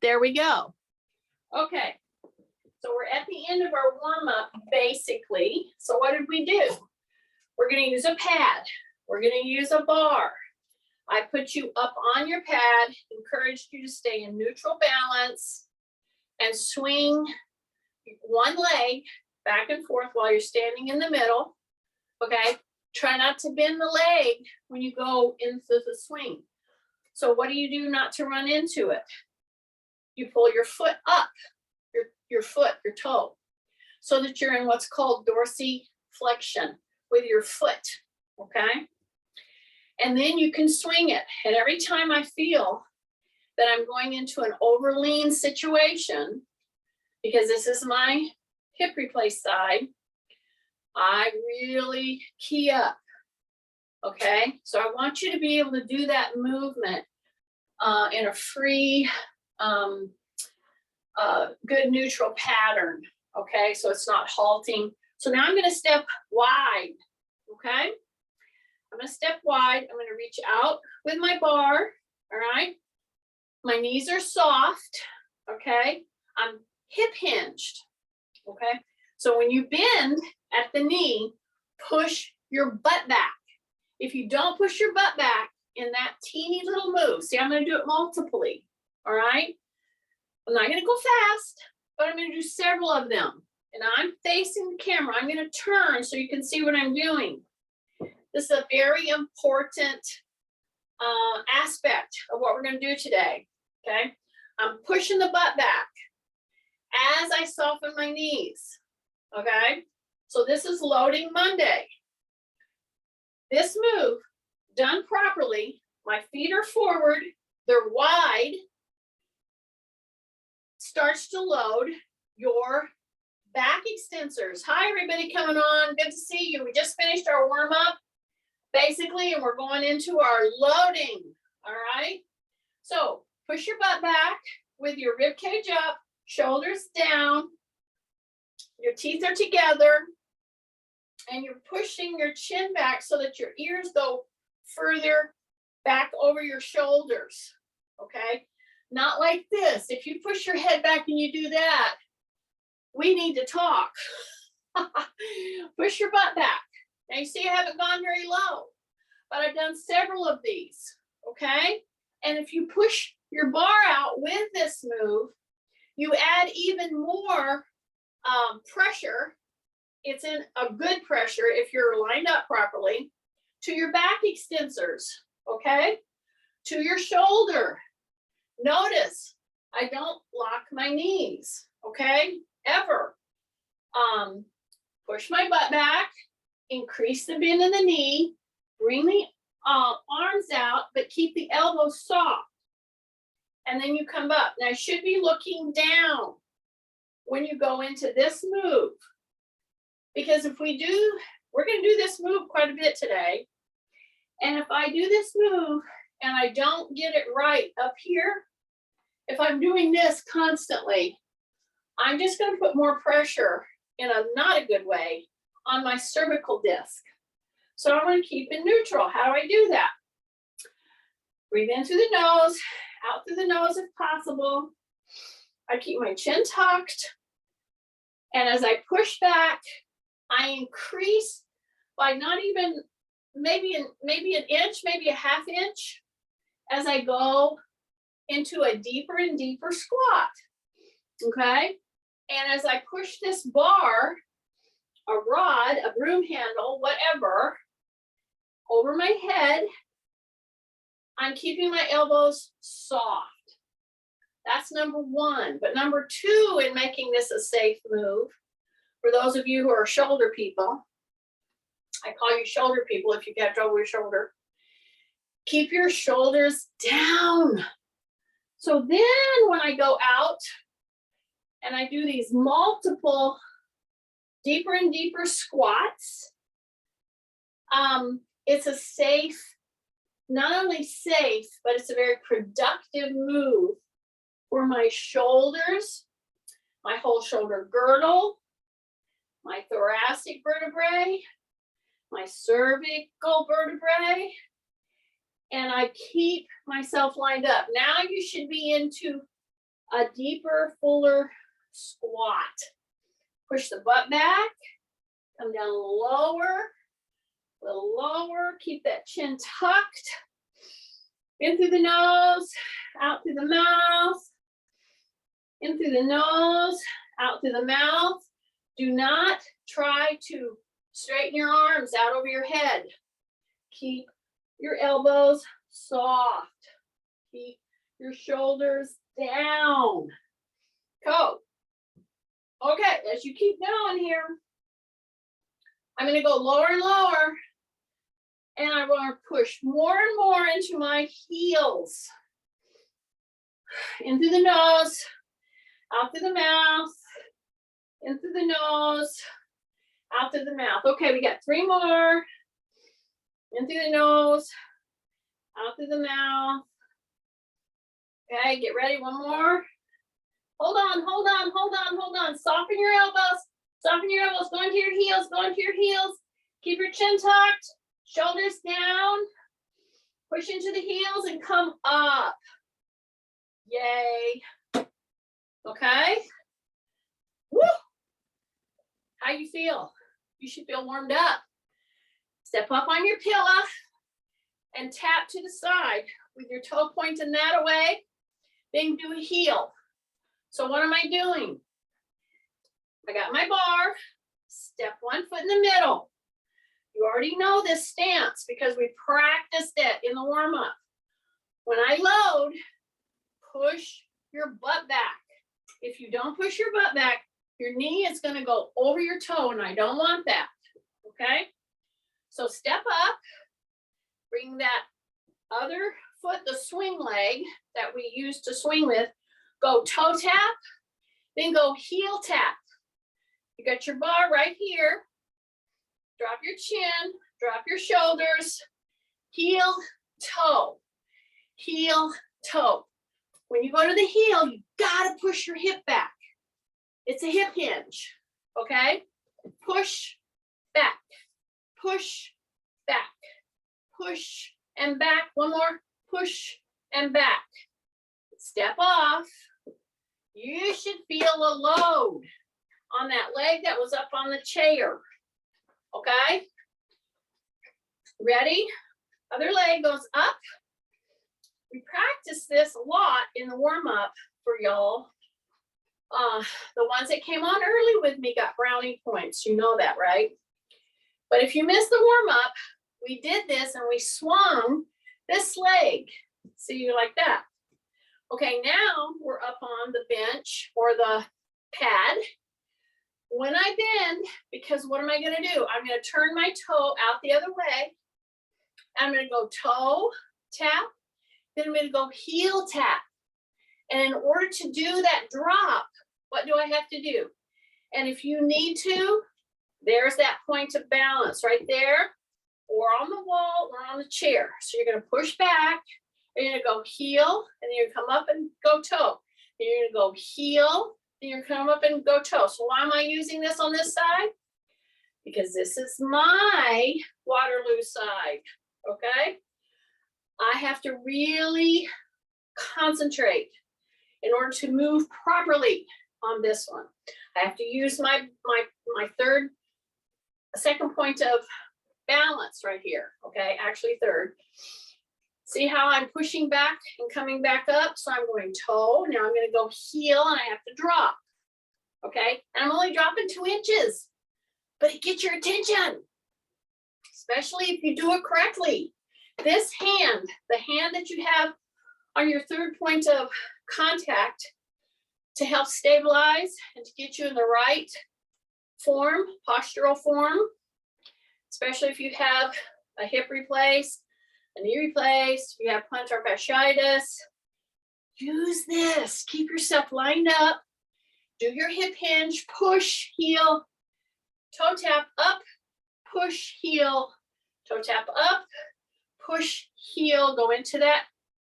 There we go. Okay, so we're at the end of our warm-up, basically. So what did we do? We're gonna use a pad. We're gonna use a bar. I put you up on your pad, encouraged you to stay in neutral balance and swing one leg back and forth while you're standing in the middle, okay? Try not to bend the leg when you go into the swing. So what do you do not to run into it? You pull your foot up, your toe, so that you're in what's called dorsiflexion with your foot, okay? And then you can swing it. And every time I feel that I'm going into an overlean situation, because this is my hip replace side, I really key up, okay? So I want you to be able to do that movement in a free, good neutral pattern, okay? So it's not halting. So now I'm gonna step wide, okay? I'm gonna step wide. I'm gonna reach out with my bar, all right? My knees are soft, okay? I'm hip hinged, okay? So when you bend at the knee, push your butt back. If you don't push your butt back in that teeny little move, see, I'm gonna do it multiply, all right? I'm not gonna go fast, but I'm gonna do several of them. And I'm facing the camera. I'm gonna turn so you can see what I'm doing. This is a very important aspect of what we're gonna do today, okay? I'm pushing the butt back as I soften my knees, okay? So this is loading Monday. This move, done properly, my feet are forward, they're wide, starts to load your back extensors. Hi, everybody coming on, good to see you. We just finished our warm up, basically, and we're going into our loading, all right? So push your butt back with your rib cage up, shoulders down, your teeth are together, and you're pushing your chin back so that your ears go further back over your shoulders, okay? Not like this. If you push your head back and you do that, we need to talk. Push your butt back. Now you see I haven't gone very low, but I've done several of these, okay? And if you push your bar out with this move, you add even more pressure. It's in a good pressure if you're lined up properly to your back extensors, okay? To your shoulder. Notice I don't lock my knees, okay? Ever. Push my butt back, increase the bend in the knee, bring the arms out, but keep the elbows soft. And then you come up. Now I should be looking down when you go into this move. Because if we do, we're gonna do this move quite a bit today. And if I do this move and I don't get it right up here, if I'm doing this constantly, I'm just gonna put more pressure in a not a good way on my cervical disc. So I wanna keep it neutral. How do I do that? Breathe in through the nose, out through the nose if possible. I keep my chin tucked. And as I push back, I increase by not even, maybe an inch, maybe a half inch, as I go into a deeper and deeper squat, okay? And as I push this bar, a rod, a broom handle, whatever, over my head, I'm keeping my elbows soft. That's number one. But number two in making this a safe move, for those of you who are shoulder people, I call you shoulder people if you have trouble with your shoulder, keep your shoulders down. So then when I go out and I do these multiple deeper and deeper squats, it's a safe, not only safe, but it's a very productive move for my shoulders, my whole shoulder girdle, my thoracic vertebrae, my cervical vertebrae, and I keep myself lined up. Now you should be into a deeper, fuller squat. Push the butt back, come down a little lower, keep that chin tucked. In through the nose, out through the mouth. In through the nose, out through the mouth. Do not try to straighten your arms out over your head. Keep your elbows soft. Keep your shoulders down. Go. Okay, as you keep going here, I'm going to go lower and lower. And I'm going to push more and more into my heels. In through the nose, out through the mouth, in through the nose, out through the mouth. Okay, we got 3 more. In through the nose, out through the mouth. Okay, get ready, 1 more. Hold on, hold on, hold on, hold on. Soften your elbows. Soften your elbows. Go into your heels, go into your heels. Keep your chin tucked. Shoulders down, push into the heels and come up. Yay. Okay. Woo. How you feel? You should feel warmed up. Step up on your pillow and tap to the side with your toe pointing that away. Then do a heel. So what am I doing? I got my bar. Step 1 foot in the middle. You already know this stance because we practiced it in the warm-up. When I load, push your butt back. If you don't push your butt back, your knee is going to go over your toe, and I don't want that. Okay? So step up, bring that other foot, the swing leg that we used to swing with, go toe tap, then go heel tap. You got your bar right here. Drop your chin, drop your shoulders, heel, toe, heel, toe. When you go to the heel, you gotta push your hip back. It's a hip hinge, okay? Push, back, push, back, push, and back. 1 more, push, and back. Step off. You should feel a load on that leg that was up on the chair. Okay, ready? Other leg goes up. We practice this a lot in the warm-up for y'all. The ones that came on early with me got brownie points. You know that, right? But if you missed the warm-up, we did this and we swung this leg. See, like that. Okay, now we're up on the bench or the pad. When I bend, because what am I going to do? I'm going to turn my toe out the other way. I'm going to go toe tap. Then I'm going to go heel tap. And in order to do that drop, what do I have to do? And if you need to, there's that point of balance right there, or on the wall, or on the chair. So you're going to push back. You're going to go heel, and then you're going to come up and go toe. Then you're going to go heel. You're come up and go toe. So why am I using this on this side? Because this is my Waterloo side, okay? I have to really concentrate in order to move properly on this one. I have to use my second point of balance right here, okay? Actually third. See how I'm pushing back and coming back up? So I'm going toe. Now I'm going to go heel and I have to drop. Okay? And I'm only dropping 2 inches. But it gets your attention. Especially if you do it correctly. This hand, the hand that you have on your third point of contact to help stabilize and to get you in the right form, postural form, especially if you have a hip replaced, a knee replaced, you have plantar fasciitis, use this. Keep yourself lined up. Do your hip hinge, push, heel, toe tap up, push, heel, toe tap up, push, heel, go into that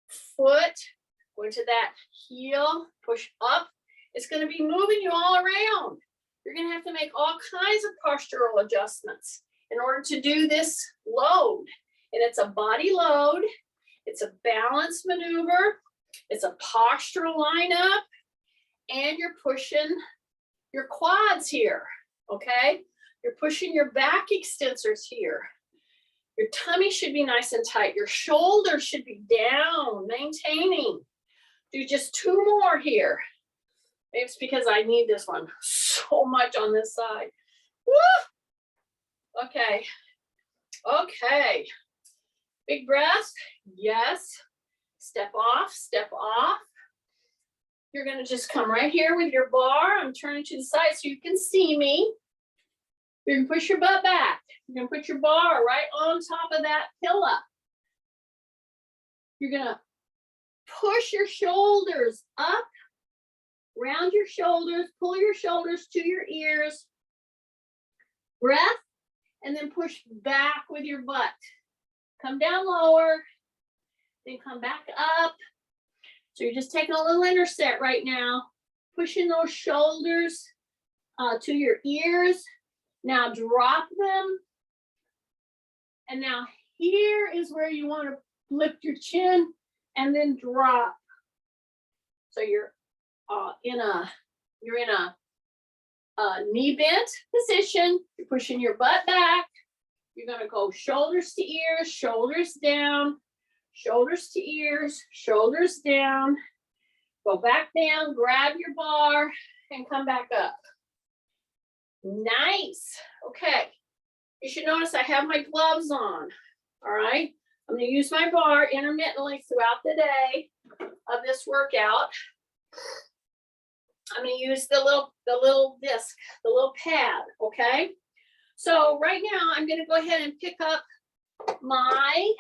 foot, go into that heel, push up. It's going to be moving you all around. You're going to have to make all kinds of postural adjustments in order to do this load. And it's a body load. It's a balance maneuver. It's a postural lineup. and you're pushing your quads here, okay? You're pushing your back extensors here. Your tummy should be nice and tight. Your shoulders should be down, maintaining. Do just 2 more here. Maybe it's because I need this one so much on this side. Woo! Okay. Okay. Big breath. Yes. Step off, step off. You're going to just come right here with your bar. I'm turning to the side so you can see me. You're going to push your butt back. You're going to put your bar right on top of that pillow. You're going to push your shoulders up, round your shoulders, pull your shoulders to your ears. Breath, and then push back with your butt. Come down lower, then come back up. So you're just taking a little interset right now, pushing those shoulders to your ears. Now drop them. And now here is where you want to lift your chin and then drop. So you're in a knee bent position. You're pushing your butt back. You're going to go shoulders to ears, shoulders down, shoulders to ears, shoulders down. Go back down, grab your bar, and come back up. Nice. Okay. You should notice I have my gloves on. All right. I'm going to use my bar intermittently throughout the day of this workout. I'm going to use the little disc, the little pad. Okay. So right now I'm going to go ahead and pick up my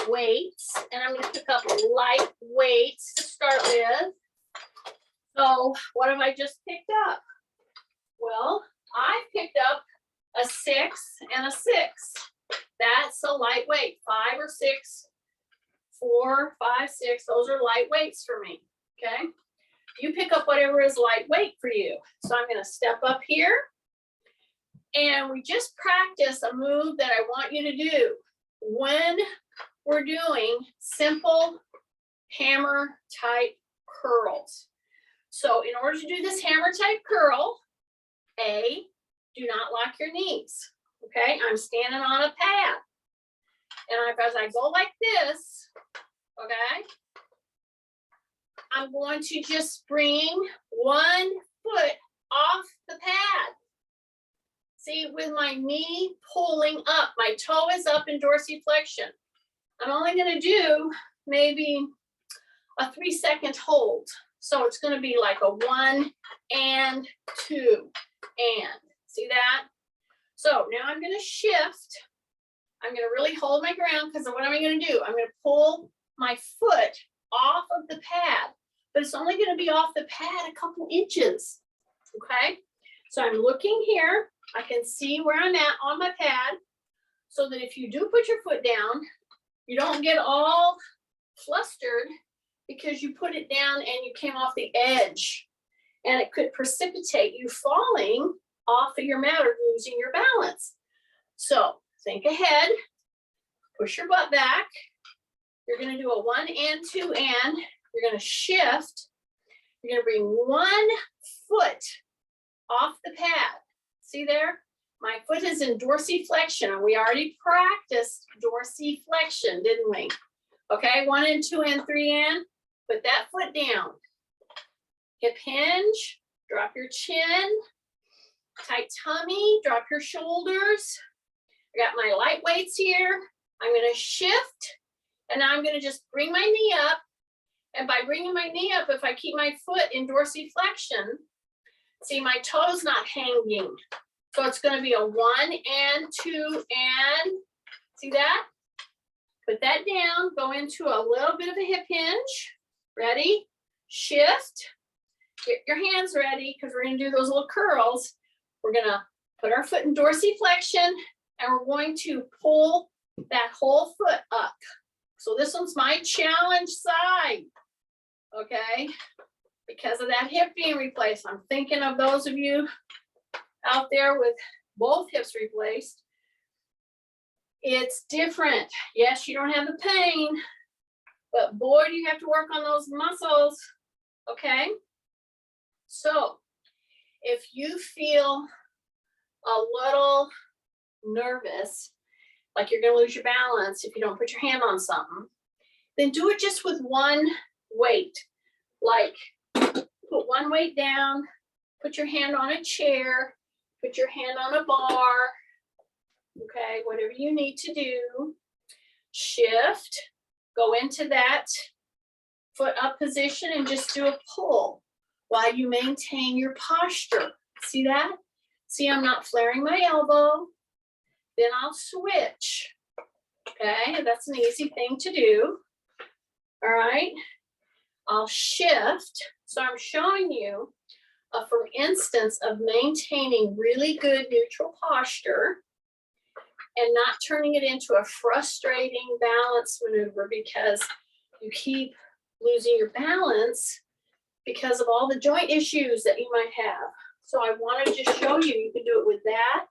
weights, and I'm going to pick up light weights to start with. So what have I just picked up? Well, I picked up a 6 and a 6. That's a lightweight. 5 or 6, 4, 5, 6. Those are light weights for me. Okay. You pick up whatever is lightweight for you. So I'm going to step up here. And we just practice a move that I want you to do when we're doing simple hammer type curls. So in order to do this hammer type curl, A, do not lock your knees. Okay, I'm standing on a pad. And as I go like this, okay, I'm going to just bring one foot off the pad. See, with my knee pulling up, my toe is up in dorsiflexion. I'm only going to do maybe a 3-second hold. So it's going to be like a 1 and 2 and. See that? So now I'm going to shift. I'm going to really hold my ground because what am I going to do? I'm going to pull my foot off of the pad, but it's only going to be off the pad a couple inches. Okay? So I'm looking here. I can see where I'm at on my pad so that if you do put your foot down, you don't get all flustered because you put it down and you came off the edge, and it could precipitate you falling off of your mat or losing your balance. So think ahead, push your butt back. You're going to do a 1 and 2 and. You're going to shift. You're going to bring one foot off the pad. See there? My foot is in dorsiflexion, and we already practiced dorsiflexion, didn't we? Okay, 1 and 2 and 3 and. Put that foot down. Hip hinge, drop your chin, tight tummy, drop your shoulders. I got my light weights here. I'm going to shift, and I'm going to just bring my knee up. And by bringing my knee up, if I keep my foot in dorsiflexion, see, my toe's not hanging. So it's going to be a 1 and 2 and. See that? Put that down. Go into a little bit of a hip hinge. Ready? Shift. Get your hands ready because we're going to do those little curls. We're going to put our foot in dorsiflexion, and we're going to pull that whole foot up. So this one's my challenge side. Okay? Because of that hip being replaced. I'm thinking of those of you out there with both hips replaced. It's different. Yes, you don't have the pain, but boy, do you have to work on those muscles. Okay? So if you feel a little nervous, like you're going to lose your balance if you don't put your hand on something, then do it just with one weight. Like put one weight down, put your hand on a chair, put your hand on a bar, okay, whatever you need to do. Shift, go into that foot up position and just do a pull while you maintain your posture. See that? See, I'm not flaring my elbow. Then I'll switch. Okay, that's an easy thing to do. All right, I'll shift. So I'm showing you for instance of maintaining really good neutral posture and not turning it into a frustrating balance maneuver because you keep losing your balance because of all the joint issues that you might have. So I want to just show you, you can do it with that.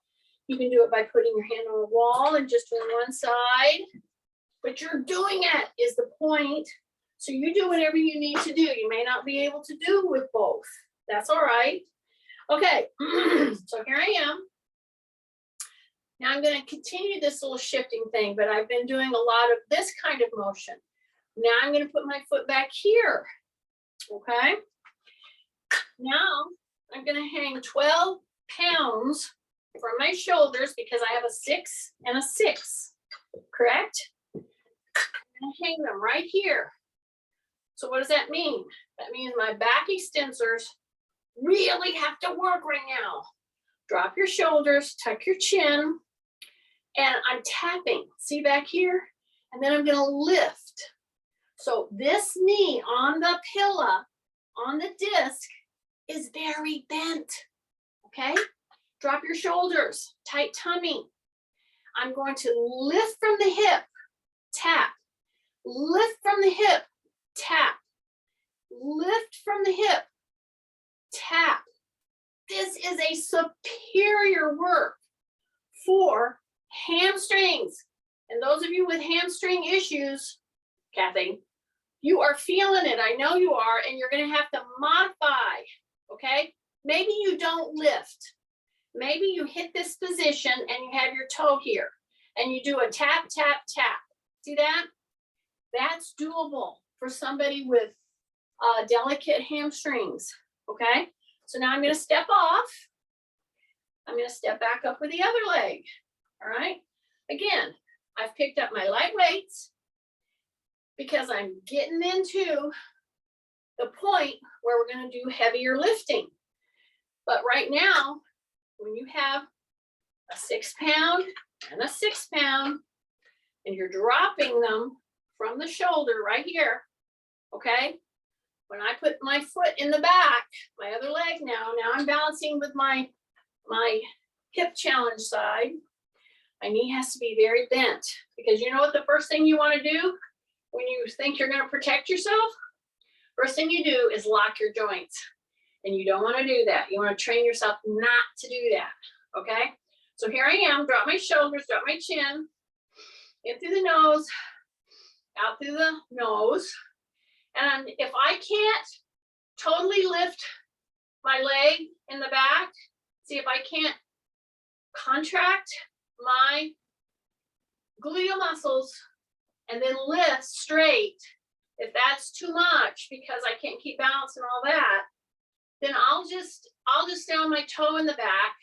You can do it by putting your hand on a wall and just on one side, but you're doing it is the point. So you do whatever you need to do. You may not be able to do with both. That's all right. Okay, so here I am. Now I'm going to continue this little shifting thing, but I've been doing a lot of this kind of motion. Now I'm going to put my foot back here. Okay. Now I'm going to hang 12 pounds from my shoulders because I have a 6 and a 6, correct? I'm going to hang them right here. So what does that mean? That means my back extensors really have to work right now. Drop your shoulders, tuck your chin, and I'm tapping. See back here? And then I'm going to lift. So this knee on the pillow, on the disc, is very bent. Okay? Drop your shoulders, tight tummy. I'm going to lift from the hip, tap. Lift from the hip, tap. Lift from the hip, tap. This is a superior work for hamstrings. And those of you with hamstring issues, Kathy, you are feeling it. I know you are, and you're going to have to modify, okay? Maybe you don't lift. Maybe you hit this position and you have your toe here, and you do a tap, tap, tap. See that? That's doable for somebody with delicate hamstrings, okay? So now I'm going to step off. I'm going to step back up with the other leg, all right? Again, I've picked up my light weights because I'm getting into the point where we're going to do heavier lifting. But right now, when you have a 6 pound and a 6 pound, and you're dropping them from the shoulder right here, okay? When I put my foot in the back, my other leg now I'm balancing with my hip challenge side. My knee has to be very bent because you know what the first thing you want to do when you think you're going to protect yourself? First thing you do is lock your joints. And you don't want to do that. You want to train yourself not to do that, okay? So here I am, drop my shoulders, drop my chin, in through the nose, out through the nose. And if I can't totally lift my leg in the back, see if I can't contract my gluteal muscles and then lift straight, if that's too much because I can't keep balance and all that, then I'll just stay on my toe in the back,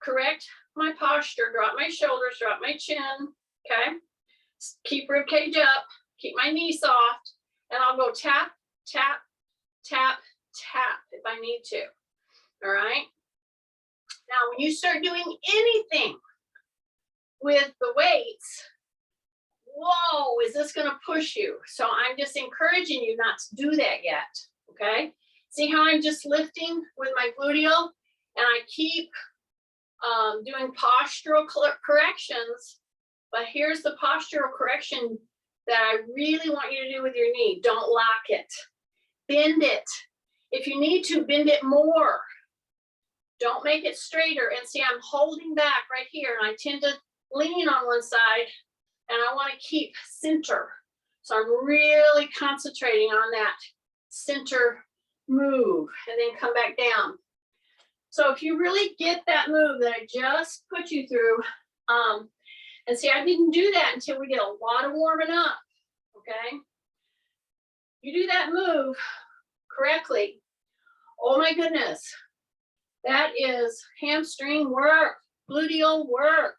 correct my posture, drop my shoulders, drop my chin, okay? Keep rib cage up, keep my knee soft, and I'll go tap, tap, tap, tap if I need to, all right? Now, when you start doing anything with the weights, whoa, is this gonna push you? So I'm just encouraging you not to do that yet, okay? See how I'm just lifting with my gluteal and I keep doing postural corrections, but here's the postural correction that I really want you to do with your knee. Don't lock it, bend it. If you need to, bend it more. Don't make it straighter. And see, I'm holding back right here and I tend to lean on one side and I want to keep center. So I'm really concentrating on that center move, and then come back down. So if you really get that move that I just put you through, and see, I didn't do that until we did a lot of warming up, okay? You do that move correctly, oh my goodness, that is hamstring work, gluteal work,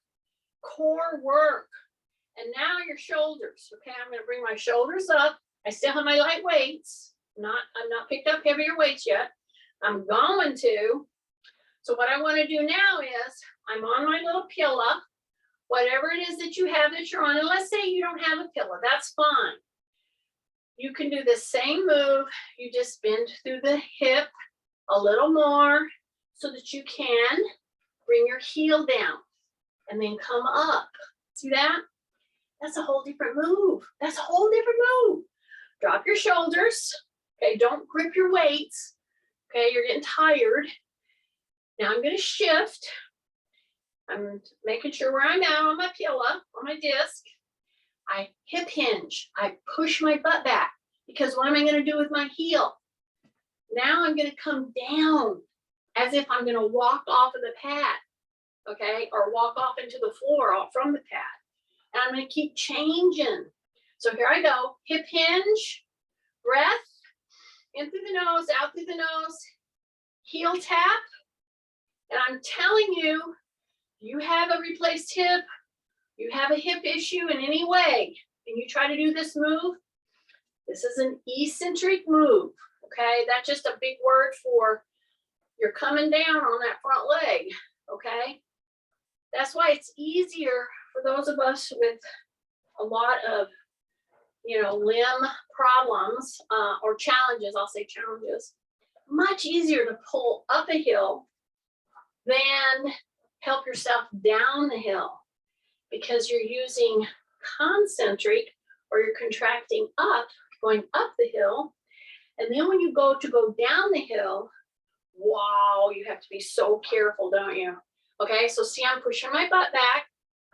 core work. And now your shoulders, okay? I'm gonna bring my shoulders up. I still have my light weights. I'm not picked up heavier weights yet. I'm going to. So what I wanna do now is, I'm on my little pillow, whatever it is that you have that you're on, and let's say you don't have a pillow, that's fine. You can do the same move, you just bend through the hip a little more so that you can bring your heel down and then come up. See that? That's a whole different move. That's a whole different move. Drop your shoulders. Okay, don't grip your weights. Okay, you're getting tired. Now I'm going to shift. I'm making sure where I'm at on my pillow, on my disc. I hip hinge. I push my butt back because what am I going to do with my heel? Now I'm going to come down as if I'm going to walk off of the pad, okay, or walk off into the floor off from the pad. And I'm going to keep changing. So here I go. Hip hinge, breath, in through the nose, out through the nose, heel tap. And I'm telling you, you have a replaced hip, you have a hip issue in any way, and you try to do this move, this is an eccentric move, okay? That's just a big word for you're coming down on that front leg, okay? That's why it's easier for those of us with a lot of, limb problems or challenges, I'll say challenges, much easier to pull up a hill than help yourself down the hill because you're using concentric or you're contracting up, going up the hill. And then when you go down the hill, wow, you have to be so careful, don't you? Okay, so see, I'm pushing my butt back.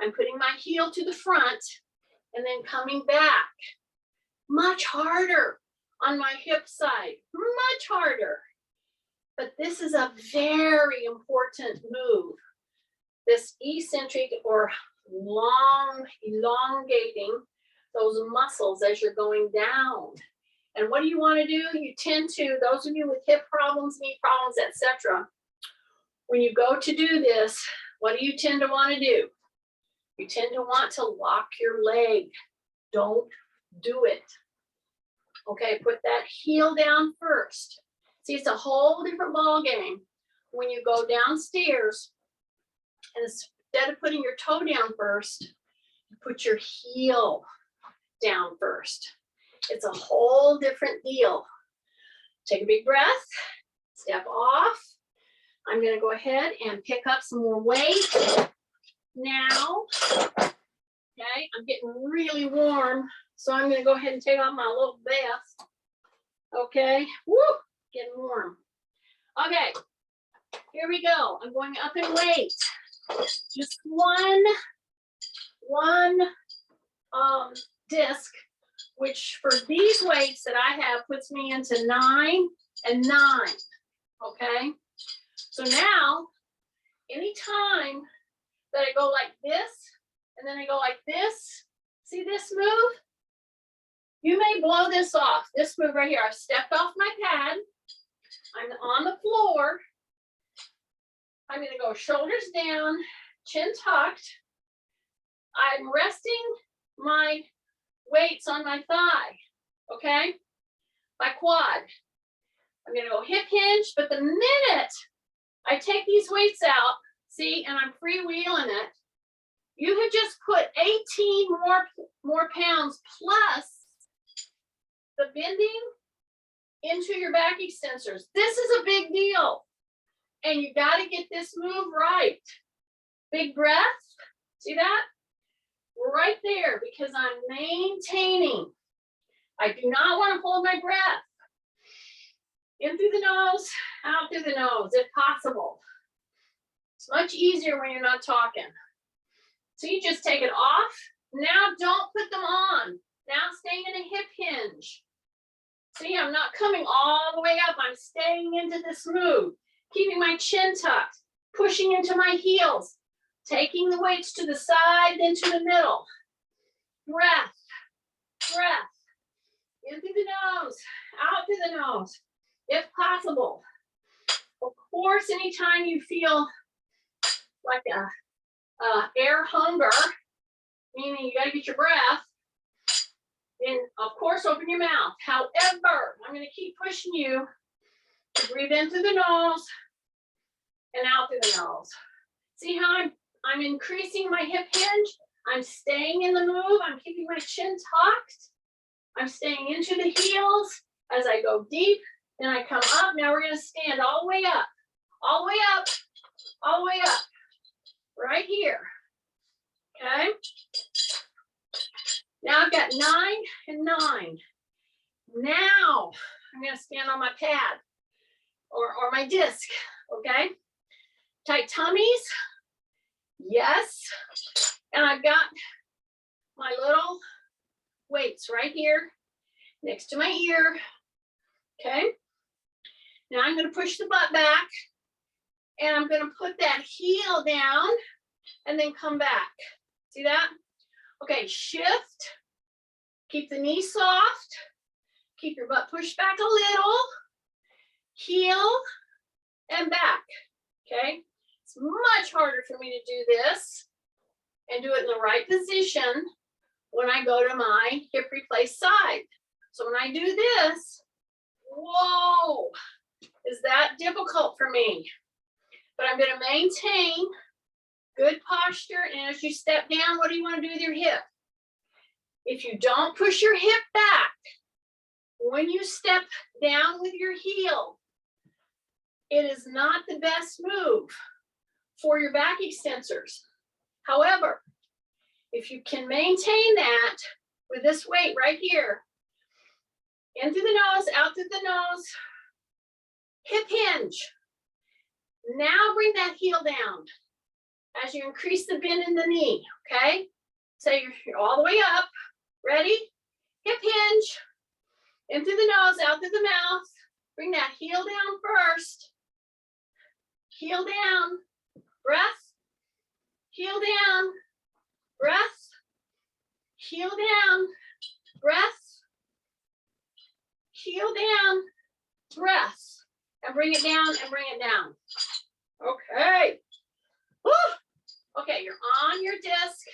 I'm putting my heel to the front and then coming back. Much harder on my hip side, much harder. But this is a very important move. This eccentric or long, elongating those muscles as you're going down. And what do you want to do? You tend to, those of you with hip problems, knee problems, etc., when you go to do this, what do you tend to want to do? You tend to want to lock your leg. Don't do it. Okay, put that heel down first. See, it's a whole different ball game when you go downstairs, and instead of putting your toe down first, you put your heel down first. It's a whole different deal. Take a big breath, step off. I'm going to go ahead and pick up some more weight now. Okay, I'm getting really warm, so I'm going to go ahead and take off my little vest. Okay, woo, getting warm. Okay, here we go. I'm going up in weight. Just one disc, which for these weights that I have puts me into 9 and 9. Okay, so now anytime that I go like this and then I go like this, see this move? You may blow this off. This move right here, I've stepped off my pad. I'm on the floor. I'm going to go shoulders down, chin tucked. I'm resting my weights on my thigh, okay? My quad. I'm going to go hip hinge, but the minute I take these weights out, see, and I'm freewheeling it, you have just put 18 more pounds plus the bending into your back extensors. This is a big deal. And you got to get this move right. Big breath. See that? Right there, because I'm maintaining. I do not want to hold my breath. In through the nose, out through the nose, if possible. It's much easier when you're not talking. So you just take it off. Now don't put them on. Now staying in a hip hinge. See, I'm not coming all the way up. I'm staying into this move, keeping my chin tucked, pushing into my heels, taking the weights to the side, then to the middle. Breath, breath. In through the nose, out through the nose, if possible. Of course, anytime you feel like a air hunger, meaning you gotta get your breath, then of course open your mouth. However, I'm gonna keep pushing you to breathe in through the nose and out through the nose. See how I'm increasing my hip hinge? I'm staying in the move. I'm keeping my chin tucked. I'm staying into the heels as I go deep. Then I come up. Now we're gonna stand all the way up, all the way up, all the way up, right here. Okay. Now I've got 9 and 9. Now I'm gonna stand on my pad or my disc. Okay. Tight tummies. Yes. And I've got my little weights right here next to my ear. Okay. Now I'm going to push the butt back and I'm going to put that heel down and then come back. See that? Okay, shift. Keep the knee soft. Keep your butt pushed back a little. Heel and back. Okay. It's much harder for me to do this and do it in the right position when I go to my hip replace side. So when I do this, whoa, is that difficult for me? But I'm going to maintain good posture. And as you step down, what do you want to do with your hip? If you don't push your hip back, when you step down with your heel, it is not the best move for your back extensors. However, if you can maintain that with this weight right here, in through the nose, out through the nose, hip hinge. Now bring that heel down as you increase the bend in the knee, okay? So you're all the way up. Ready? Hip hinge. In through the nose, out through the mouth. Bring that heel down first. Heel down. Breath. Heel down. Breath. Heel down. Breath. Heel down. Breath. And bring it down and bring it down. Okay. Woo. Okay, you're on your disc.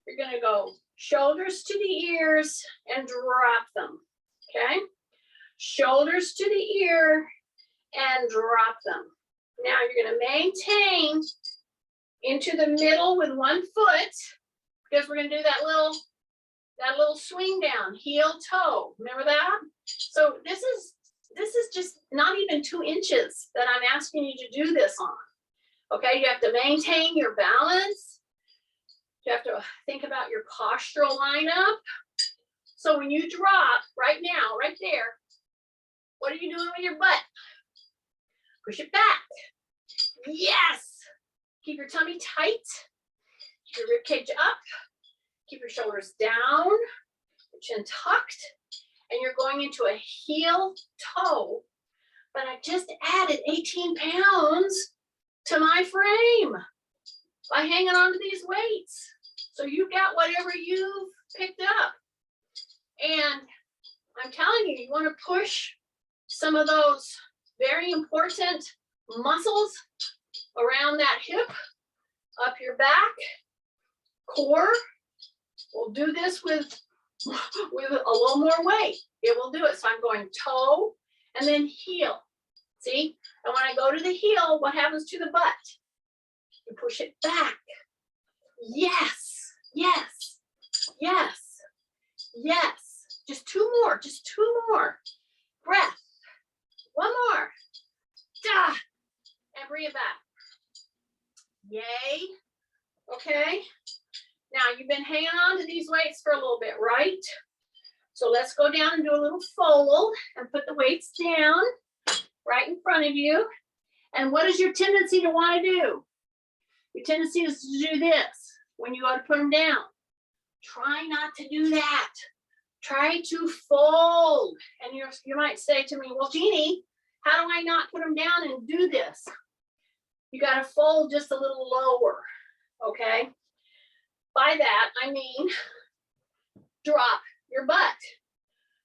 You're going to go shoulders to the ears and drop them. Okay? Shoulders to the ear and drop them. Now you're going to maintain into the middle with one foot because we're going to do that little swing down, heel toe. Remember that? So this is just not even 2 inches that I'm asking you to do this on. Okay, you have to maintain your balance. You have to think about your postural lineup. So when you drop right now, right there, what are you doing with your butt? Push it back. Yes. Keep your tummy tight. Keep your rib cage up. Keep your shoulders down. Your chin tucked. And you're going into a heel toe. But I just added 18 pounds to my frame by hanging on to these weights. So you got whatever you've picked up. And I'm telling you, you want to push some of those very important muscles around that hip, up your back, core. We'll do this with a little more weight. It will do it. So I'm going toe and then heel. See? And when I go to the heel, what happens to the butt? You push it back. Yes, yes, yes, yes. Just 2 more, just 2 more. Breath. 1 more. Da. And bring it back. Yay. Okay. Now you've been hanging on to these weights for a little bit, right? So let's go down and do a little fold and put the weights down right in front of you. And what is your tendency to want to do? Your tendency is to do this when you go to put them down. Try not to do that. Try to fold. And you might say to me, well, Jeannie, how do I not put them down and do this? You got to fold just a little lower, okay? By that, I mean, drop your butt.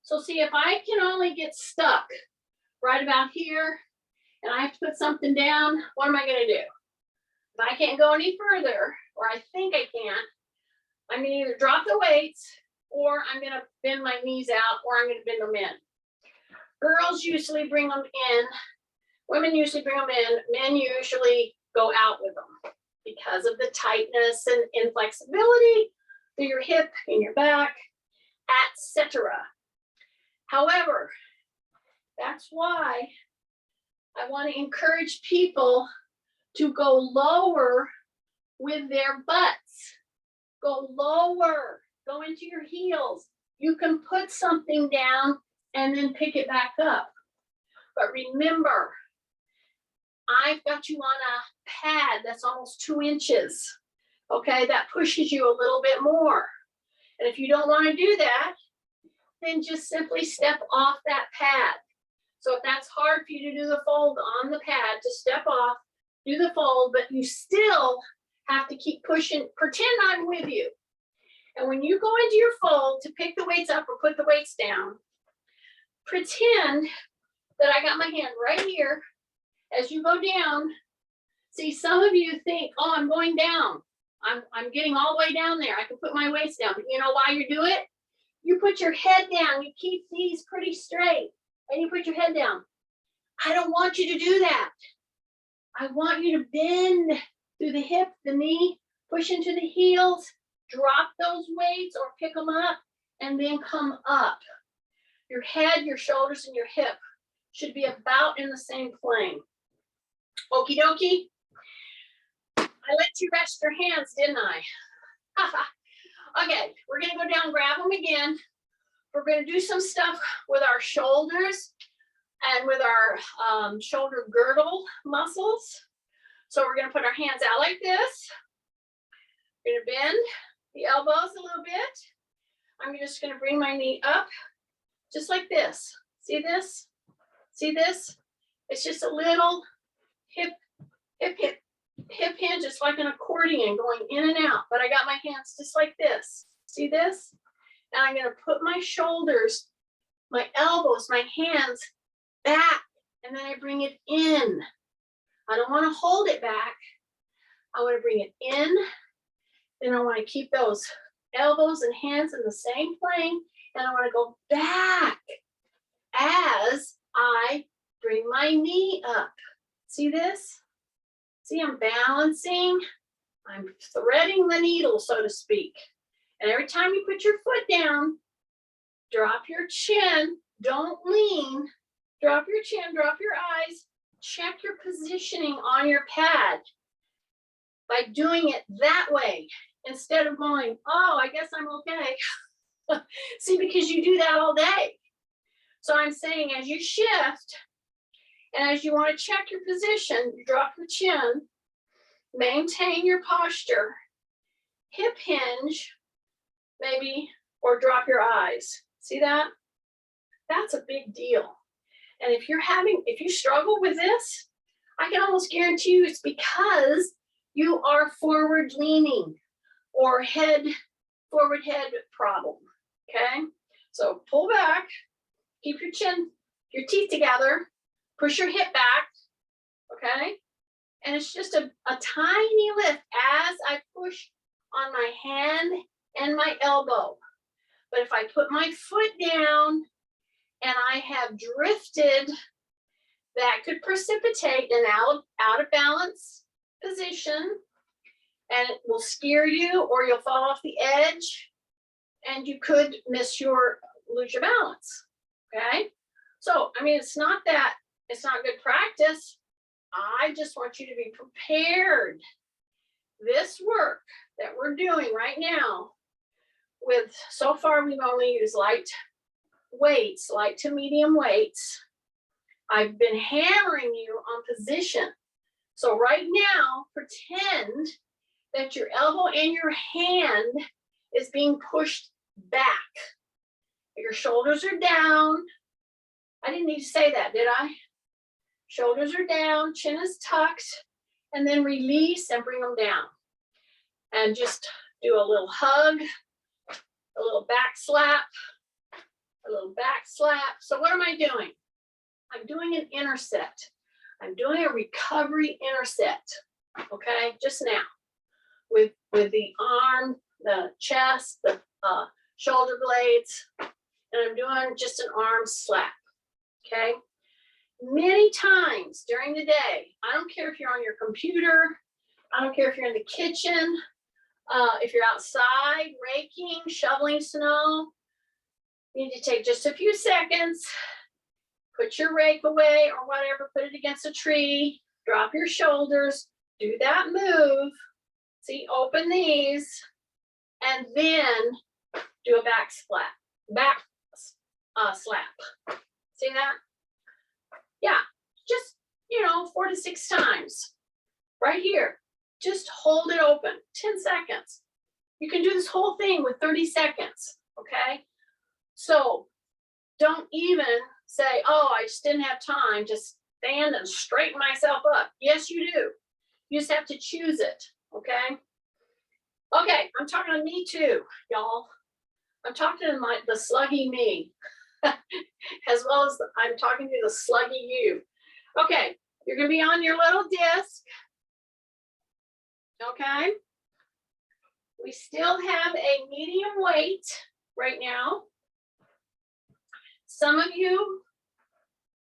So see, if I can only get stuck right about here and I have to put something down, what am I going to do? If I can't go any further, or I think I can't, I'm going to either drop the weights or I'm going to bend my knees out or I'm going to bend them in. Girls usually bring them in. Women usually bring them in. Men usually go out with them because of the tightness and inflexibility through your hip and your back, etc. However, that's why I want to encourage people to go lower with their butts. Go lower, go into your heels. You can put something down and then pick it back up. But remember, I've got you on a pad that's almost 2 inches. Okay, that pushes you a little bit more. And if you don't want to do that, then just simply step off that pad. So if that's hard for you to do the fold on the pad, to step off, do the fold, but you still have to keep pushing. Pretend I'm with you. And when you go into your fold to pick the weights up or put the weights down, pretend that I got my hand right here. As you go down, see, some of you think, oh, I'm going down. I'm getting all the way down there. I can put my weights down. But you know why you do it? You put your head down. You keep these pretty straight. And you put your head down. I don't want you to do that. I want you to bend through the hip, the knee, push into the heels, drop those weights or pick them up, and then come up. Your head, your shoulders, and your hip should be about in the same plane. Okie dokie. I let you rest your hands, didn't I? Okay, we're going to go down, grab them again. We're going to do some stuff with our shoulders and with our shoulder girdle muscles. So we're going to put our hands out like this. We're going to bend the elbows a little bit. I'm just going to bring my knee up just like this. See this? See this? It's just a little hip hinge. It's like an accordion going in and out, but I got my hands just like this. See this? And I'm going to put my shoulders, my elbows, my hands back, and then I bring it in. I don't want to hold it back. I want to bring it in. Then I want to keep those elbows and hands in the same plane, and I want to go back as I bring my knee up. See this? See, I'm balancing. I'm threading the needle, so to speak. And every time you put your foot down, drop your chin. Don't lean. Drop your chin, drop your eyes. Check your positioning on your pad by doing it that way instead of going, oh, I guess I'm okay. See, because you do that all day. So I'm saying as you shift and as you want to check your position, you drop your chin, maintain your posture, hip hinge, maybe, or drop your eyes. See that? That's a big deal. And if you struggle with this, I can almost guarantee you it's because you are forward leaning or forward head problem. Okay? So pull back, keep your chin, your teeth together, push your hip back. Okay? And it's just a tiny lift as I push on my hand and my elbow. But if I put my foot down and I have drifted, that could precipitate an out of balance position, and it will steer you, or you'll fall off the edge, and you could lose your balance. Okay? So, I mean, it's not good practice. I just want you to be prepared. This work that we're doing right now so far we've only used light weights, light to medium weights. I've been hammering you on position. So right now, pretend that your elbow and your hand is being pushed back. Your shoulders are down. I didn't need to say that, did I? Shoulders are down, chin is tucked, and then release and bring them down. And just do a little hug, a little back slap, a little back slap. So what am I doing? I'm doing an interset. I'm doing a recovery interset, okay, just now. With the arm, the chest, the shoulder blades, and I'm doing just an arm slap, okay? Many times during the day, I don't care if you're on your computer, I don't care if you're in the kitchen, if you're outside raking, shoveling snow, you need to take just a few seconds, put your rake away or whatever, put it against a tree, drop your shoulders, do that move, see, open these, and then do a back slap. See that? Yeah, just, 4 to 6 times. Right here, just hold it open, 10 seconds. You can do this whole thing with 30 seconds, okay? So don't even say, oh, I just didn't have time to stand and straighten myself up. Yes, you do. You just have to choose it, okay? Okay, I'm talking to me too, y'all. I'm talking to the sluggy me, as well as I'm talking to the sluggy you. Okay, you're gonna be on your little disc, okay? We still have a medium weight right now. Some of you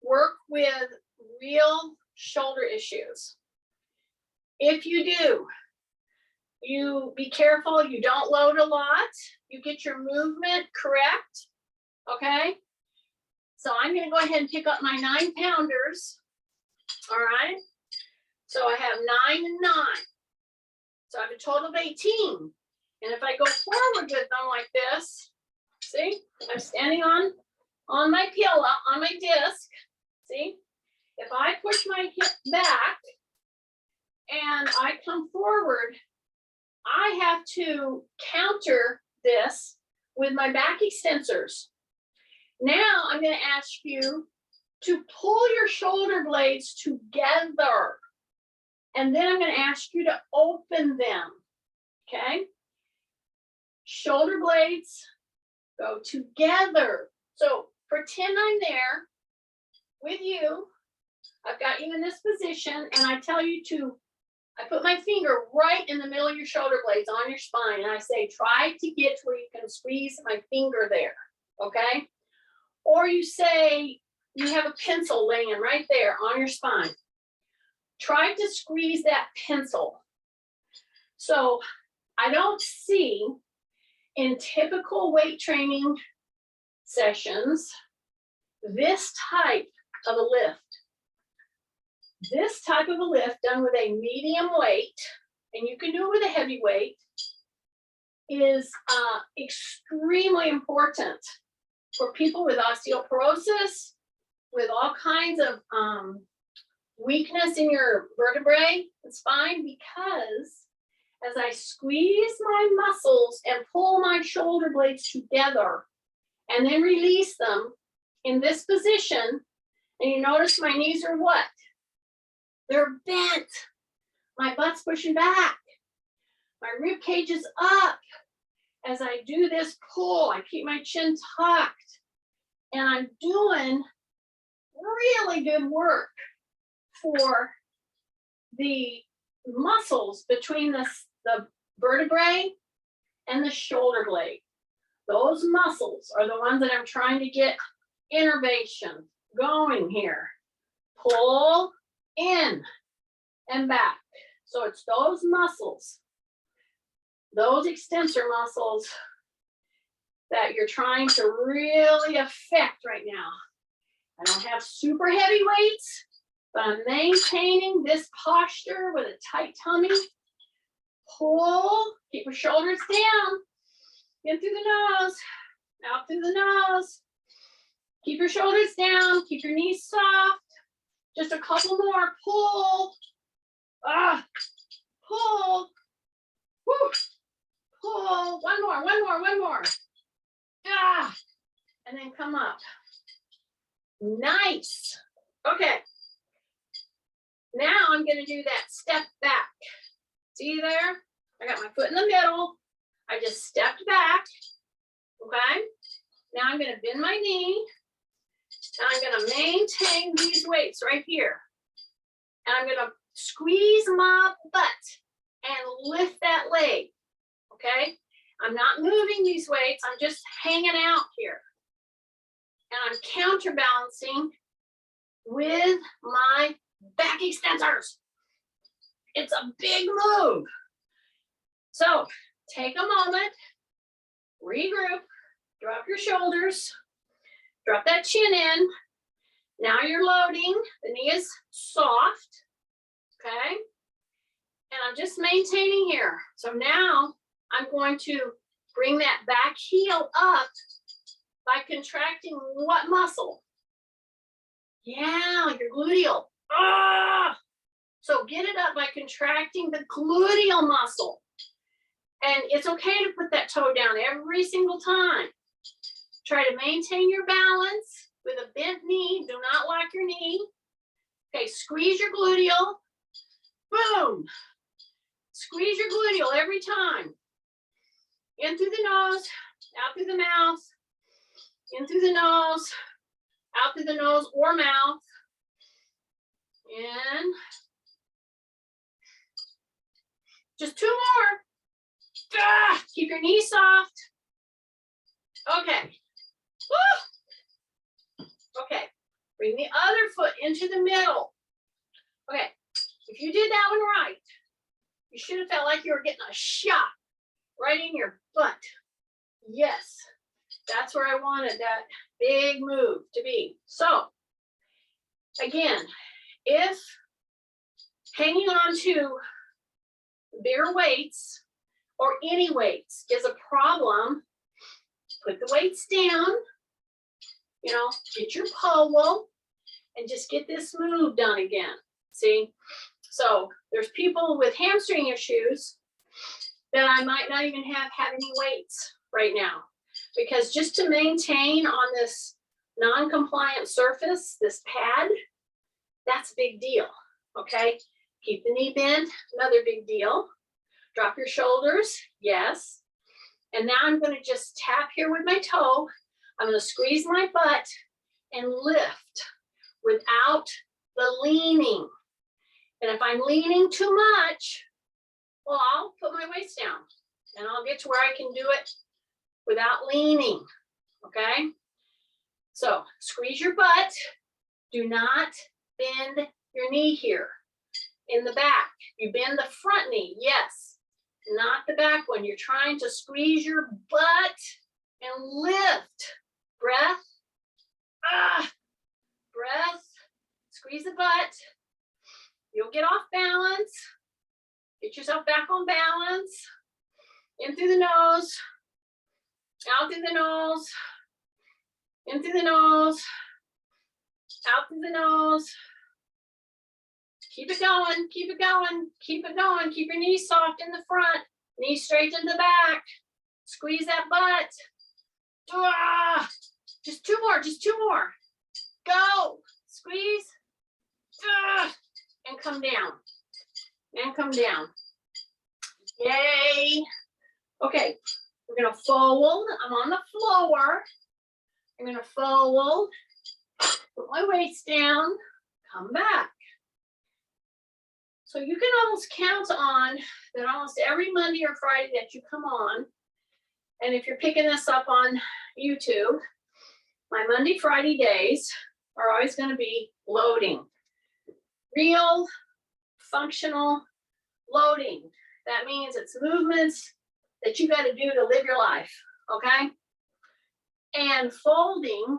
work with real shoulder issues. If you do, you be careful, you don't load a lot, you get your movement correct, okay? So I'm gonna go ahead and pick up my 9-pounders, all right? So I have 9 and 9. So I have a total of 18. And if I go forward with them like this, see, I'm standing on my pillow, on my disc, see? If I push my hip back and I come forward, I have to counter this with my back extensors. Now I'm going to ask you to pull your shoulder blades together. And then I'm going to ask you to open them, okay? Shoulder blades go together. So pretend I'm there with you. I've got you in this position and I tell you I put my finger right in the middle of your shoulder blades on your spine. And I say, try to get to where you can squeeze my finger there, okay? Or you say, you have a pencil laying right there on your spine. Try to squeeze that pencil. So I don't see in typical weight training sessions, this type of a lift. This type of a lift done with a medium weight, and you can do it with a heavy weight, is extremely important for people with osteoporosis, with all kinds of weakness in your vertebrae and spine, because as I squeeze my muscles and pull my shoulder blades together and then release them in this position, and you notice my knees are what? They're bent. My butt's pushing back. My rib cage is up. As I do this pull, I keep my chin tucked. And I'm doing really good work for the muscles between the vertebrae and the shoulder blade. Those muscles are the ones that I'm trying to get innervation going here. Pull in and back. So it's those muscles, those extensor muscles that you're trying to really affect right now. I don't have super heavy weights, but I'm maintaining this posture with a tight tummy. Pull, keep your shoulders down, in through the nose, out through the nose. Keep your shoulders down, keep your knees soft. Just a couple more, pull, pull, whoo, pull, one more, and then come up. Nice. Okay. Now I'm going to do that step back. See there? I got my foot in the middle. I just stepped back. Okay. Now I'm going to bend my knee. Now I'm going to maintain these weights right here. And I'm going to squeeze my butt and lift that leg. Okay. I'm not moving these weights. I'm just hanging out here. And I'm counterbalancing with my back extensors. It's a big move. So take a moment, regroup, drop your shoulders, drop that chin in. Now you're loading. The knee is soft. Okay. And I'm just maintaining here. So now I'm going to bring that back heel up by contracting what muscle? Yeah, your gluteal. Ah! So get it up by contracting the gluteal muscle. And it's okay to put that toe down every single time. Try to maintain your balance with a bent knee. Do not lock your knee. Okay, squeeze your gluteal. Boom. Squeeze your gluteal every time. In through the nose, out through the mouth. In through the nose, out through the nose or mouth. In. Just two more. Ah, keep your knee soft. Okay. Woo. Okay. Bring the other foot into the middle. Okay. If you did that one right, you should have felt like you were getting a shot right in your butt. Yes. That's where I wanted that big move to be. So, again, if hanging on to bigger weights or any weights is a problem, put the weights down, you know, get your pole and just get this move done again. See? So, there's people with hamstring issues that I might not even have any weights right now. Because just to maintain on this non-compliant surface, this pad, that's a big deal, okay? Keep the knee bent, another big deal. Drop your shoulders, yes. And now I'm gonna just tap here with my toe. I'm gonna squeeze my butt and lift without the leaning. And if I'm leaning too much, well, I'll put my waist down and I'll get to where I can do it without leaning, okay? So squeeze your butt. Do not bend your knee here in the back. You bend the front knee, yes, not the back one. You're trying to squeeze your butt and lift. Breath, breath, squeeze the butt. You'll get off balance. Get yourself back on balance. In through the nose. Out through the nose, in through the nose, out through the nose. Keep it going, keep it going, keep it going. Keep your knees soft in the front, knees straight in the back. Squeeze that butt. Ah, just two more. Go, squeeze, and come down, and come down. Yay. Okay. We're gonna fold. I'm on the floor. I'm gonna fold, put my weights down, come back. So you can almost count on that almost every Monday or Friday that you come on, and if you're picking this up on YouTube, my Monday, Friday days are always gonna be loading. Real, functional loading. That means it's movements that you got to do to live your life, okay? And folding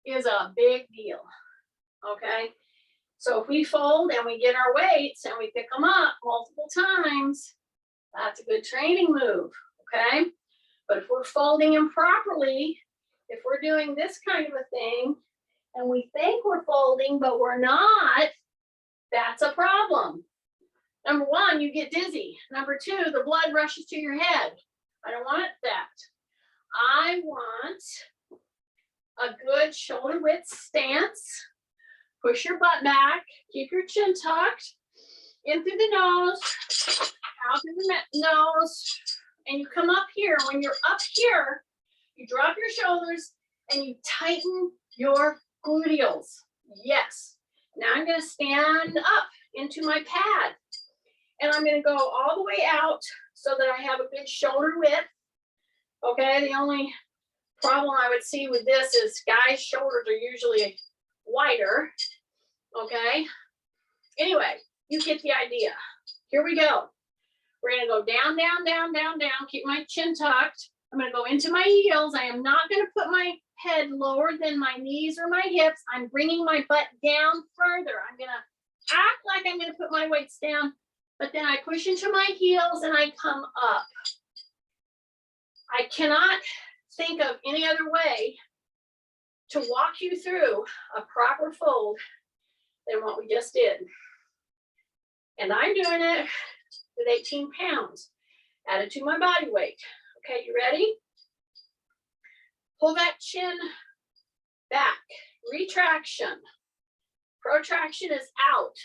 is a big deal, okay? So if we fold and we get our weights and we pick them up multiple times, that's a good training move, okay? But if we're folding improperly, if we're doing this kind of a thing and we think we're folding but we're not, that's a problem. Number one, you get dizzy. Number two, the blood rushes to your head. I don't want that. I want a good shoulder width stance. Push your butt back, keep your chin tucked, in through the nose, out through the nose, and you come up here. When you're up here, you drop your shoulders and you tighten your gluteals. Yes. Now I'm going to stand up into my pad, and I'm going to go all the way out so that I have a good shoulder width. Okay, the only problem I would see with this is guys' shoulders are usually wider. Okay, anyway, you get the idea. Here we go. We're going to go down, down, down, down, down. Keep my chin tucked. I'm going to go into my heels. I am not going to put my head lower than my knees or my hips. I'm bringing my butt down further. I'm going to act like I'm going to put my weights down, but then I push into my heels and I come up. I cannot think of any other way to walk you through a proper fold than what we just did. And I'm doing it with 18 pounds added to my body weight. Okay, you ready? Pull that chin back. Retraction. Protraction is out.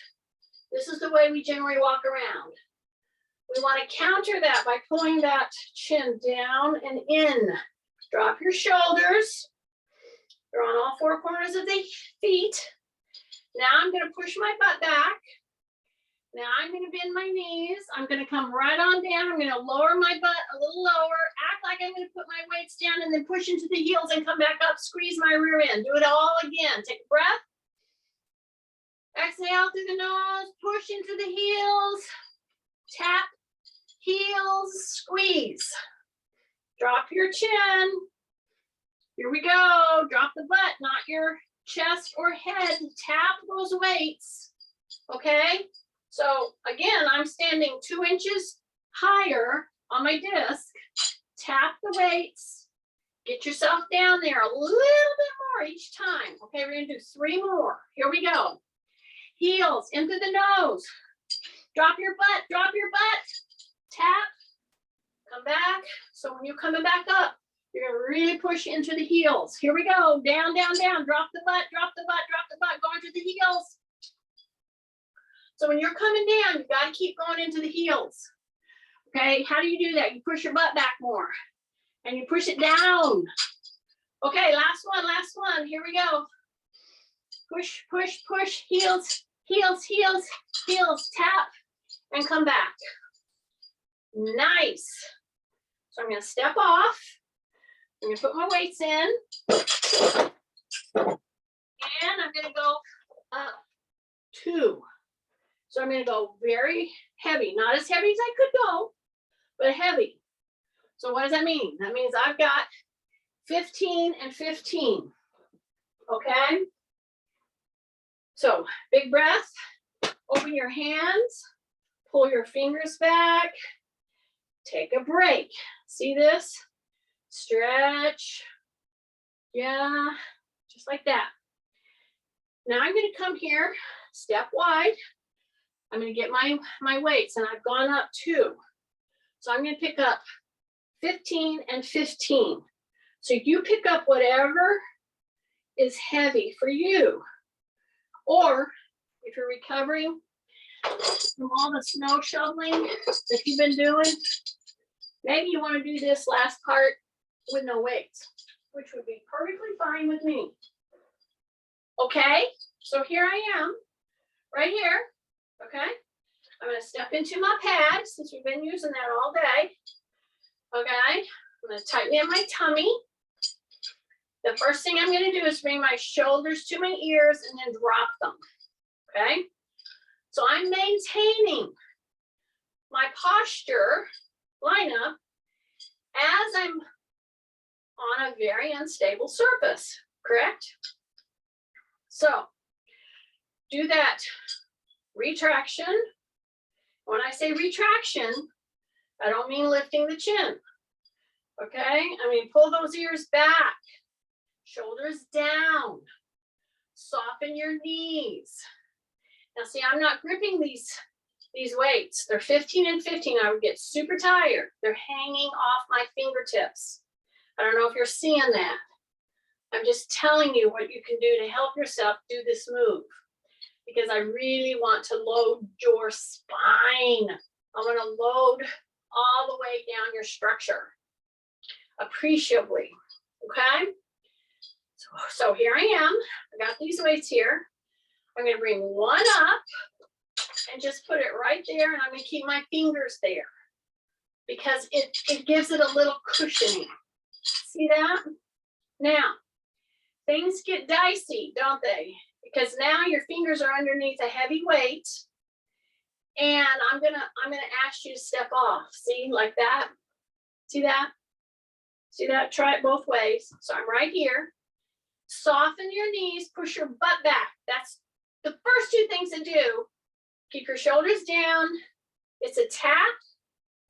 This is the way we generally walk around. We want to counter that by pulling that chin down and in. Drop your shoulders. They're on all four corners of the feet. Now I'm going to push my butt back. Now I'm going to bend my knees. I'm going to come right on down. I'm going to lower my butt a little lower, act like I'm going to put my weights down, and then push into the heels and come back up, squeeze my rear end. Do it all again. Take a breath. Exhale through the nose, push into the heels, tap, heels, squeeze. Drop your chin. Here we go. Drop the butt, not your chest or head. Tap those weights. Okay? So again, I'm standing 2 inches higher on my disc. Tap the weights. Get yourself down there a little bit more each time. Okay, we're gonna do 3 more. Here we go. Heels into the nose. Drop your butt, drop your butt. Tap, come back. So when you're coming back up, you're gonna really push into the heels. Here we go, down, down, down. Drop the butt, drop the butt, drop the butt, go into the heels. So when you're coming down, you gotta keep going into the heels. Okay, how do you do that? You push your butt back more and you push it down. Okay, last one, here we go. Push, push, push, heels, heels, heels, heels, tap, and come back. Nice. So I'm gonna step off. I'm gonna put my weights in. And I'm gonna go up 2. So I'm gonna go very heavy, not as heavy as I could go, but heavy. So what does that mean? That means I've got 15 and 15, okay? So big breath, open your hands, pull your fingers back, take a break. See this? Stretch, yeah, just like that. Now I'm gonna come here, step wide. I'm gonna get my weights, and I've gone up 2. So I'm gonna pick up 15 and 15. So you pick up whatever is heavy for you. Or if you're recovering from all the snow shoveling that you've been doing, maybe you want to do this last part with no weights, which would be perfectly fine with me. Okay, so here I am, right here. Okay, I'm going to step into my pad since we've been using that all day. Okay, I'm going to tighten in my tummy. The first thing I'm going to do is bring my shoulders to my ears and then drop them. Okay, so I'm maintaining my posture lineup as I'm on a very unstable surface, correct? So do that retraction. When I say retraction, I don't mean lifting the chin. Okay, I mean pull those ears back, shoulders down, soften your knees. Now see, I'm not gripping these weights. They're 15 and 15. I would get super tired. They're hanging off my fingertips. I don't know if you're seeing that. I'm just telling you what you can do to help yourself do this move, because I really want to load your spine. I want to load all the way down your structure appreciably, okay? So here I am. I got these weights here. I'm going to bring one up and just put it right there, and I'm going to keep my fingers there because it gives it a little cushioning. See that? Now, things get dicey, don't they? Because now your fingers are underneath a heavy weight, and I'm gonna ask you to step off. See, like that? See that? See that? Try it both ways. So I'm right here. Soften your knees, push your butt back. That's the first two things to do. Keep your shoulders down. It's a tap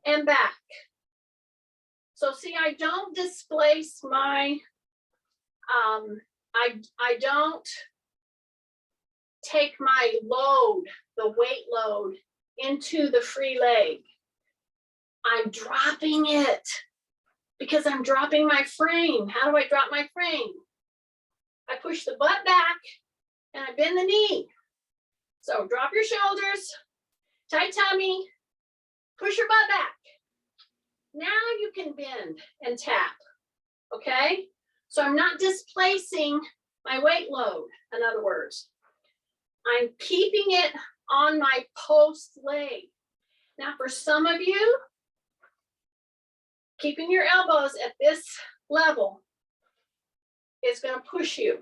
and back. So see, I don't displace my, I don't take my load, the weight load, into the free leg. I'm dropping it because I'm dropping my frame. How do I drop my frame? I push the butt back and I bend the knee. So drop your shoulders, tight tummy, push your butt back. Now you can bend and tap, okay? So I'm not displacing my weight load, in other words. I'm keeping it on my post leg. Now for some of you, keeping your elbows at this level is going to push you.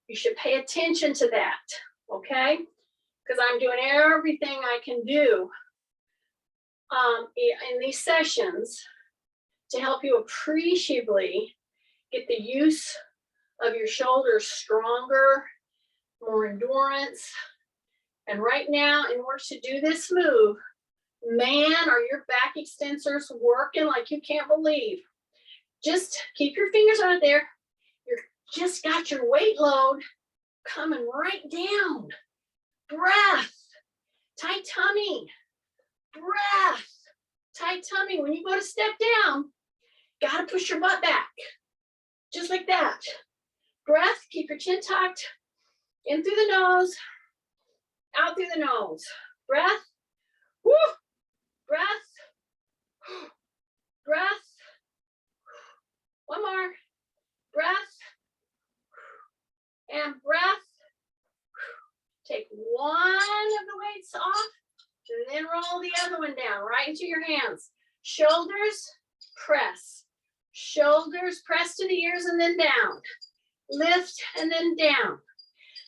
You should pay attention to that, okay? Because I'm doing everything I can do in these sessions to help you appreciably get the use of your shoulders stronger, more endurance. And right now, in order to do this move, man, are your back extensors working like you can't believe. Just keep your fingers on it there. You're just got your weight load coming right down. Breath, tight tummy, breath, tight tummy. When you go to step down, gotta push your butt back, just like that. Breath, keep your chin tucked, in through the nose, out through the nose. Breath, whoo, breath, breath. One more, breath, and breath. Take one of the weights off, and then roll the other one down, right into your hands. Shoulders, press. Shoulders, press to the ears and then down. Lift and then down.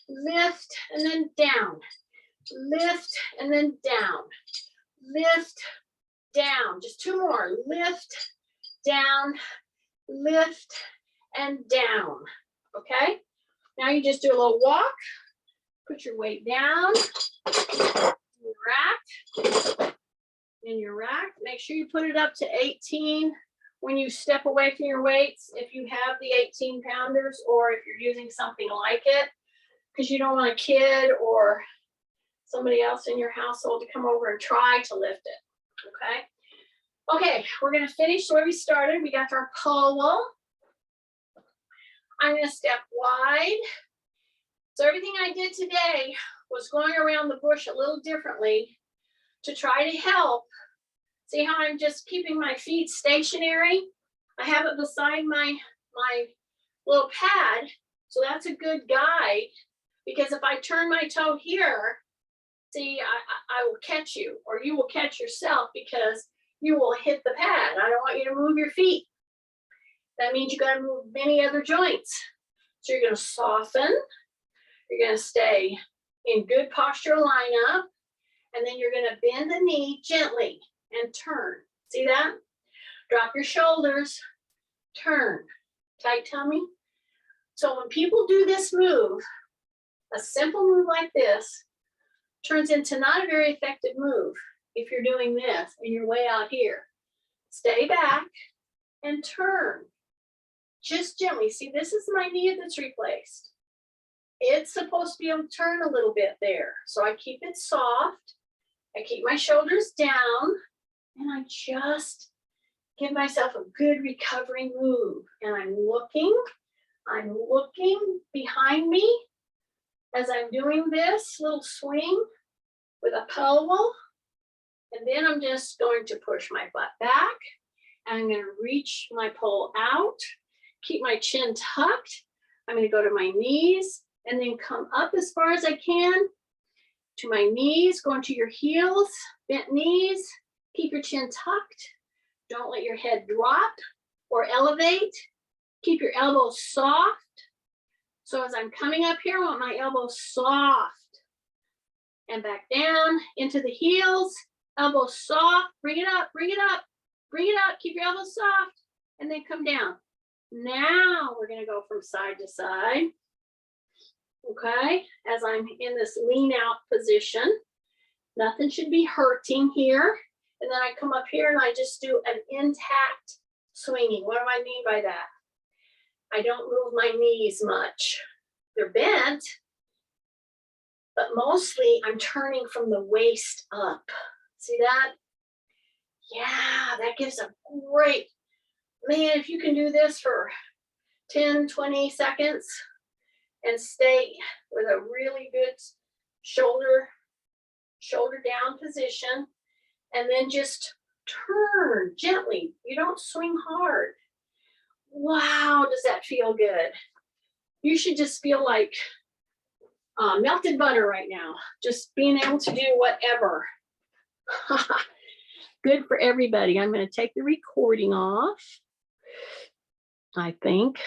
Lift and then down. Lift and then down. Lift, down. Just two more. Lift, down, lift, and down. Okay? Now you just do a little walk. Put your weight down. In your rack. Make sure you put it up to 18 when you step away from your weights, if you have the 18 pounders or if you're using something like it, because you don't want a kid or somebody else in your household to come over and try to lift it, okay? Okay, we're gonna finish where we started. We got our pole. I'm gonna step wide. So everything I did today was going around the bush a little differently to try to help. See how I'm just keeping my feet stationary? I have it beside my little pad, so that's a good guide, because if I turn my toe here, see, I will catch you, or you will catch yourself because you will hit the pad. I don't want you to move your feet. That means you gotta move many other joints. So you're gonna soften, you're gonna stay in good postural lineup, and then you're gonna bend the knee gently and turn. See that? Drop your shoulders, turn. Tight tummy. So when people do this move, a simple move like this turns into not a very effective move if you're doing this and you're way out here. Stay back and turn. Just gently. See, this is my knee that's replaced. It's supposed to be able to turn a little bit there. So I keep it soft. I keep my shoulders down, and I just give myself a good recovering move. And I'm looking, I'm looking behind me as I'm doing this little swing with a pole. And then I'm just going to push my butt back. And I'm going to reach my pole out, keep my chin tucked. I'm going to go to my knees and then come up as far as I can to my knees, going to your heels, bent knees. Keep your chin tucked. Don't let your head drop or elevate. Keep your elbows soft. So as I'm coming up here, I want my elbows soft. And back down into the heels, elbows soft. Bring it up, bring it up, bring it up. Keep your elbows soft and then come down. Now we're going to go from side to side. Okay, as I'm in this lean out position, nothing should be hurting here. And then I come up here and I just do an intact swinging. What do I mean by that? I don't move my knees much. They're bent, but mostly I'm turning from the waist up. See that? Yeah, that gives a great, man, if you can do this for 10, 20 seconds and stay with a really good shoulder down position, and then just turn gently. You don't swing hard. Wow, does that feel good? You should just feel like melted butter right now, just being able to do whatever. Good for everybody. I'm going to take the recording off, I think.